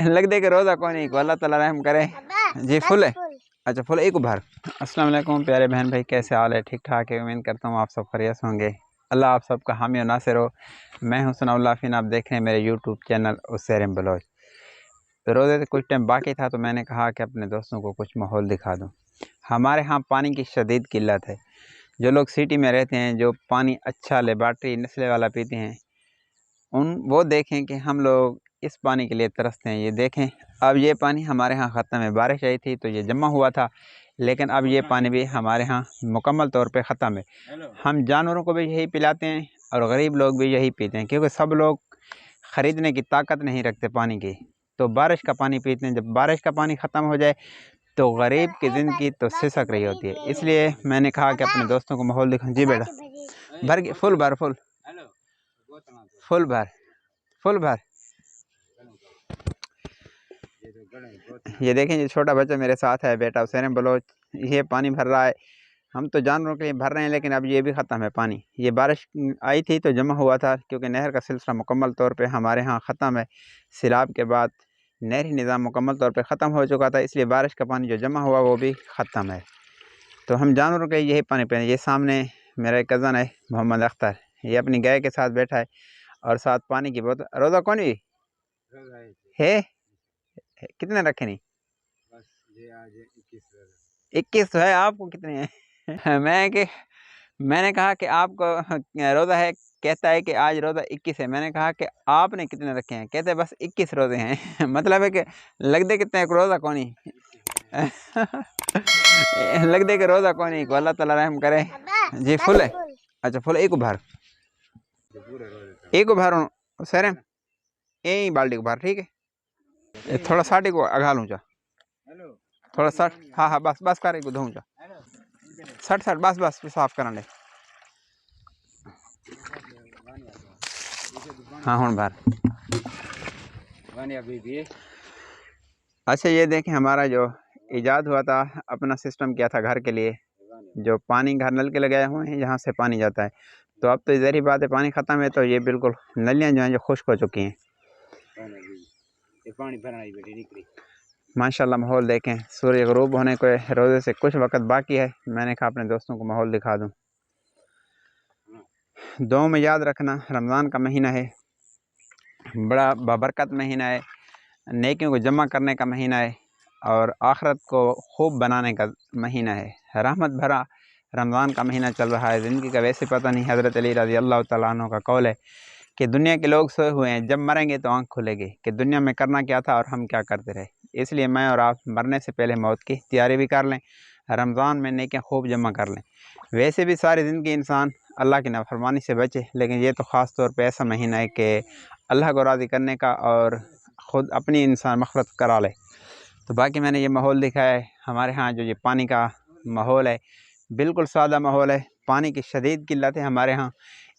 لگ دے کہ روزہ کون نہیں کو اللہ تعالیٰ رحم کرے جی فل ہے اچھا فل ایک بھر السلام علیکم پیارے بہن بھائی کیسے حال ہے ٹھیک ٹھاک ہے امید کرتا ہوں آپ سب خیریت ہوں گے اللہ آپ سب کا حامی و ناصر ہو میں ہوں ثناء اللہ فین آپ دیکھ رہے ہیں میرے یوٹیوب چینل اسیرم بلوچ تو روزے سے کچھ ٹائم باقی تھا تو میں نے کہا کہ اپنے دوستوں کو کچھ ماحول دکھا دوں ہمارے ہاں پانی کی شدید قلت ہے جو لوگ سٹی میں رہتے ہیں جو پانی اچھا لیبارٹری نسلے والا پیتے ہیں وہ دیکھیں کہ ہم لوگ اس پانی کے لیے ترستے ہیں یہ دیکھیں اب یہ پانی ہمارے ہاں ختم ہے بارش آئی تھی تو یہ جمع ہوا تھا لیکن اب یہ پانی بھی ہمارے ہاں مکمل طور پہ ختم ہے ہم جانوروں کو بھی یہی پلاتے ہیں اور غریب لوگ بھی یہی پیتے ہیں کیونکہ سب لوگ خریدنے کی طاقت نہیں رکھتے پانی کی تو بارش کا پانی پیتے ہیں جب بارش کا پانی ختم ہو جائے تو غریب کی زندگی تو سسک رہی ہوتی ہے اس لیے میں نے کہا کہ اپنے دوستوں کو ماحول دکھاؤں جی بیٹا بھر کے فل بھر فل بھر یہ دیکھیں یہ چھوٹا بچہ میرے ساتھ ہے بیٹا اسیرم بلوچ یہ پانی بھر رہا ہے ہم تو جانوروں کے لیے بھر رہے ہیں لیکن اب یہ بھی ختم ہے پانی یہ بارش آئی تھی تو جمع ہوا تھا کیونکہ نہر کا سلسلہ مکمل طور پہ ہمارے ہاں ختم ہے سیلاب کے بعد نہری نظام مکمل طور پہ ختم ہو چکا تھا اس لیے بارش کا پانی جو جمع ہوا وہ بھی ختم ہے تو ہم جانوروں کے یہی پانی پینے یہ سامنے میرا ایک کزن ہے محمد اختر یہ اپنی گائے کے ساتھ بیٹھا ہے اور ساتھ پانی کی بوتل روزہ کون بھی ہے کتنے رکھے نہیں 21 ہے آپ کو کتنے ہیں میں نے کہا کہ آپ کو روزہ ہے کہتا ہے کہ آج روزہ 21 ہے میں نے کہا کہ آپ نے کتنے رکھے ہیں کہتے ہیں بس 21 روزے ہیں مطلب ہے کہ لگ دے کتنے روزہ کونی لگ دے کہ روزہ کونی کو اللہ تعالیٰ رحم کرے جی فل ہے اچھا فل ایک بھر سر یہی بالٹی کو بھر ٹھیک ہے تھوڑا ساٹھی کو اگا لوں چا تھوڑا سٹ ہاں بس کر کو دھوں چا سٹ بس صاف کرنے ہاں ہوں بھر اچھا یہ دیکھیں ہمارا جو ایجاد ہوا تھا اپنا سسٹم کیا تھا گھر کے لیے جو پانی گھر نل کے لگائے ہوئے ہیں جہاں سے پانی جاتا ہے تو اب تو ظاہری بات ہے پانی ختم ہے تو یہ بالکل نلیاں جو ہیں جو خشک ہو چکی ہیں ماشاء اللہ ماحول دیکھیں سورج غروب ہونے کو روزے سے کچھ وقت باقی ہے میں نے کہا اپنے دوستوں کو ماحول دکھا دوں دعاؤں میں یاد رکھنا رمضان کا مہینہ ہے بڑا بابرکت مہینہ ہے نیکیوں کو جمع کرنے کا مہینہ ہے اور آخرت کو خوب بنانے کا مہینہ ہے رحمت بھرا رمضان کا مہینہ چل رہا ہے زندگی کا ویسے پتہ نہیں حضرت علی رضی اللہ تعالیٰ عنہ کا قول ہے کہ دنیا کے لوگ سوئے ہوئے ہیں جب مریں گے تو آنکھ کھلے گی کہ دنیا میں کرنا کیا تھا اور ہم کیا کرتے رہے اس لیے میں اور آپ مرنے سے پہلے موت کی تیاری بھی کر لیں رمضان میں نیکیاں خوب جمع کر لیں ویسے بھی ساری زندگی انسان اللہ کی نافرمانی سے بچے لیکن یہ تو خاص طور پہ ایسا مہینہ ہے کہ اللہ کو راضی کرنے کا اور خود اپنی انسان مغفرت کرا لے تو باقی میں نے یہ ماحول دکھایا ہے ہمارے ہاں جو یہ پانی کا ماحول ہے بالکل سادہ ماحول ہے پانی کی شدید قلت ہے ہمارے ہاں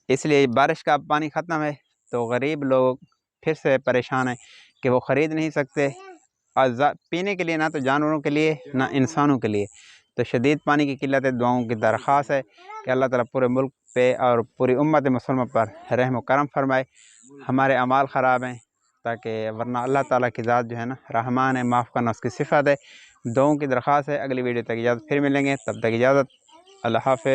اس لیے بارش کا پانی ختم ہے تو غریب لوگ پھر سے پریشان ہیں کہ وہ خرید نہیں سکتے اور پینے کے لیے نہ تو جانوروں کے لیے نہ انسانوں کے لیے تو شدید پانی کی قلت ہے دعاؤں کی درخواست ہے کہ اللہ تعالیٰ پورے ملک پہ اور پوری امت مسلمہ پر رحم و کرم فرمائے ہمارے اعمال خراب ہیں تاکہ ورنہ اللہ تعالیٰ کی ذات جو ہے نا رحمان ہے معاف کرنا اس کی صفت ہے دعاؤں کی درخواست ہے اگلی ویڈیو تک اجازت پھر ملیں گے تب تک اجازت اللہ حافظ